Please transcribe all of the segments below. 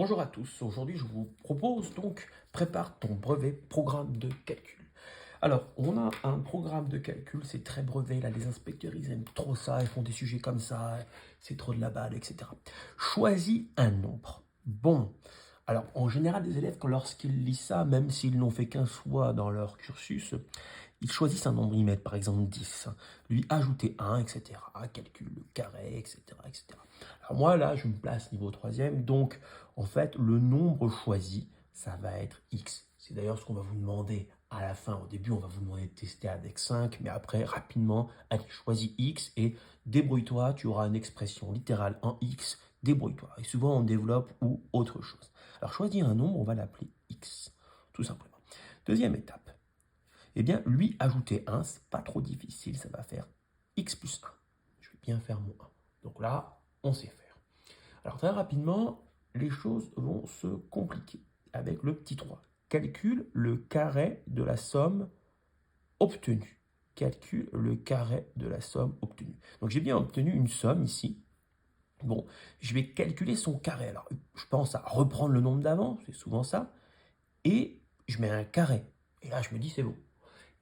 Bonjour à tous, aujourd'hui je vous propose donc prépare ton brevet programme de calcul. Alors on a un programme de calcul, c'est très brevet, là les inspecteurs ils aiment trop ça, ils font des sujets comme ça, c'est trop de la balle, etc. Choisis un nombre. Bon, alors en général les élèves lorsqu'ils lisent ça, même s'ils n'ont fait qu'un fois dans leur cursus, ils choisissent un nombre, ils mettent par exemple 10, lui ajouter 1, etc. Calcul le carré, etc., etc. Alors moi là, je me place niveau troisième, donc en fait, le nombre choisi, ça va être x. C'est d'ailleurs ce qu'on va vous demander à la fin. Au début, on va vous demander de tester avec 5, mais après, rapidement, allez, choisis x et débrouille-toi, tu auras une expression littérale en x, débrouille-toi. Et souvent, on développe ou autre chose. Alors, choisir un nombre, on va l'appeler x, tout simplement. Deuxième étape, eh bien, lui ajouter 1, c'est pas trop difficile, ça va faire x plus 1. Je vais bien faire mon 1. Donc là, on sait faire. Alors très rapidement, les choses vont se compliquer avec le petit 3. Calcule le carré de la somme obtenue. Calcule le carré de la somme obtenue. Donc j'ai bien obtenu une somme ici. Bon, je vais calculer son carré. Alors je pense à reprendre le nombre d'avant, c'est souvent ça, et je mets un carré. Et là je me dis c'est bon.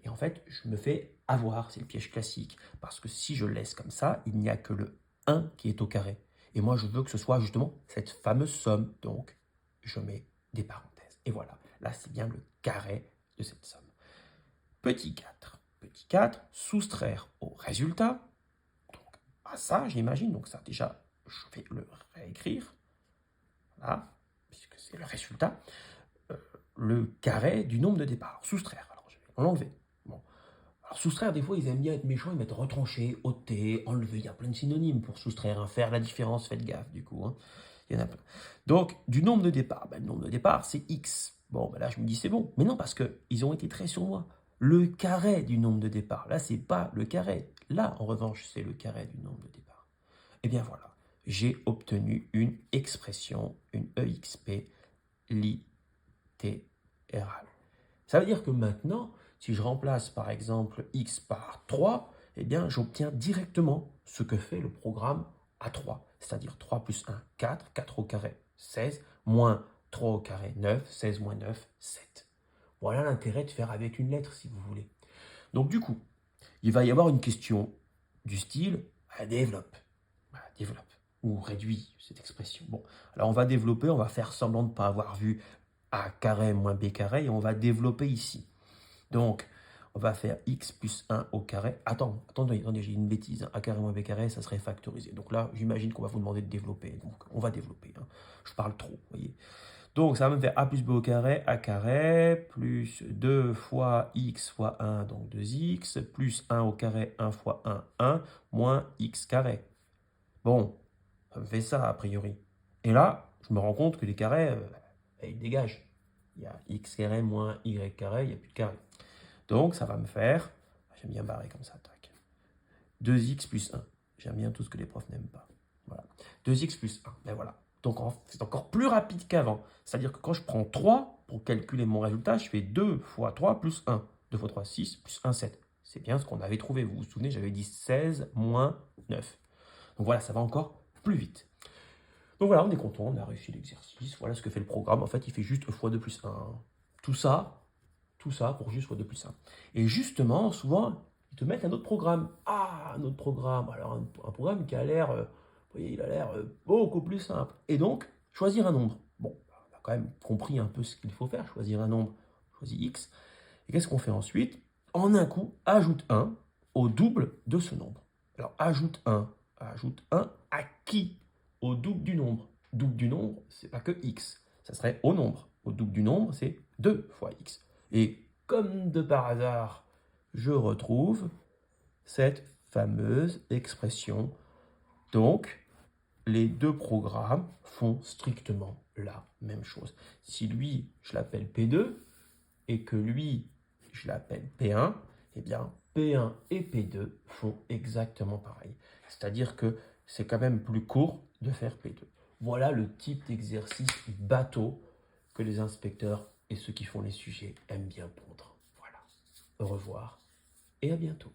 Et en fait, je me fais avoir, c'est le piège classique. Parce que si je laisse comme ça, il n'y a que le 1 qui est au carré. Et moi, je veux que ce soit justement cette fameuse somme. Donc, je mets des parenthèses. Et voilà, là, c'est bien le carré de cette somme. Petit 4. Petit 4, soustraire au résultat. Donc, à ça, j'imagine. Donc, ça, déjà, je vais le réécrire. Voilà, puisque c'est le résultat. Le carré du nombre de départ. Soustraire. Alors, je vais l'enlever. Bon. Alors, soustraire, des fois, ils aiment bien être méchants, ils mettent retrancher, ôter, enlever. Il y a plein de synonymes pour soustraire, hein. Faire la différence, faites gaffe, du coup, hein. Il y en a plein. Donc, du nombre de départ. Ben, le nombre de départ, c'est x. Bon, ben là, je me dis, c'est bon. Mais non, parce qu'ils ont été très sur moi. Le carré du nombre de départ. Là, c'est pas le carré. Là, en revanche, c'est le carré du nombre de départ. Eh bien, voilà. J'ai obtenu une expression, une EXP littérale. Ça veut dire que maintenant, si je remplace par exemple x par 3, eh bien j'obtiens directement ce que fait le programme à 3. C'est-à-dire 3 plus 1, 4, 4 au carré, 16, moins 3 au carré, 9, 16 moins 9, 7. Voilà l'intérêt de faire avec une lettre si vous voulez. Donc du coup, il va y avoir une question du style développe. Voilà, développe. Ou réduit cette expression. Bon, alors on va développer, on va faire semblant de ne pas avoir vu a carré moins b carré et on va développer ici. Donc, on va faire x plus 1 au carré. Attendez, j'ai une bêtise. A carré moins b carré, ça serait factorisé. Donc là, j'imagine qu'on va vous demander de développer. Donc, on va développer, hein. Je parle trop, vous voyez. Donc, ça va me faire a plus b au carré, a carré, plus 2 fois x fois 1, donc 2x, plus 1 au carré, 1 fois 1, 1, moins x carré. Bon, ça me fait ça, a priori. Et là, je me rends compte que les carrés, ils dégagent. Il y a x carré moins y carré, il n'y a plus de carré. Donc, ça va me faire, j'aime bien barrer comme ça, tac. 2x plus 1. J'aime bien tout ce que les profs n'aiment pas. Voilà. 2x plus 1. Ben voilà. Donc, c'est encore plus rapide qu'avant. C'est-à-dire que quand je prends 3 pour calculer mon résultat, je fais 2 fois 3 plus 1. 2 fois 3, 6, plus 1, 7. C'est bien ce qu'on avait trouvé. Vous vous souvenez, j'avais dit 16 moins 9. Donc voilà, ça va encore plus vite. Donc voilà, on est content, on a réussi l'exercice. Voilà ce que fait le programme. En fait, il fait juste x2 plus 1. Tout ça pour juste x2 plus 1. Et justement, souvent, ils te mettent un autre programme. Ah, un autre programme. Alors, un programme qui a l'air, vous voyez, il a l'air beaucoup plus simple. Et donc, choisir un nombre. Bon, on a quand même compris un peu ce qu'il faut faire. Choisir un nombre, choisis x. Et qu'est-ce qu'on fait ensuite? En un coup, ajoute 1 au double de ce nombre. Alors, ajoute 1 à qui? Au double du nombre. Double du nombre, c'est pas que x. Ça serait au nombre. Au double du nombre, c'est 2 fois x. Et comme de par hasard, je retrouve cette fameuse expression. Donc, les deux programmes font strictement la même chose. Si lui, je l'appelle P2, et que lui, je l'appelle P1, eh bien, P1 et P2 font exactement pareil. C'est-à-dire que c'est quand même plus court de faire P2. Voilà le type d'exercice bateau que les inspecteurs et ceux qui font les sujets aiment bien pondre. Voilà. Au revoir et à bientôt.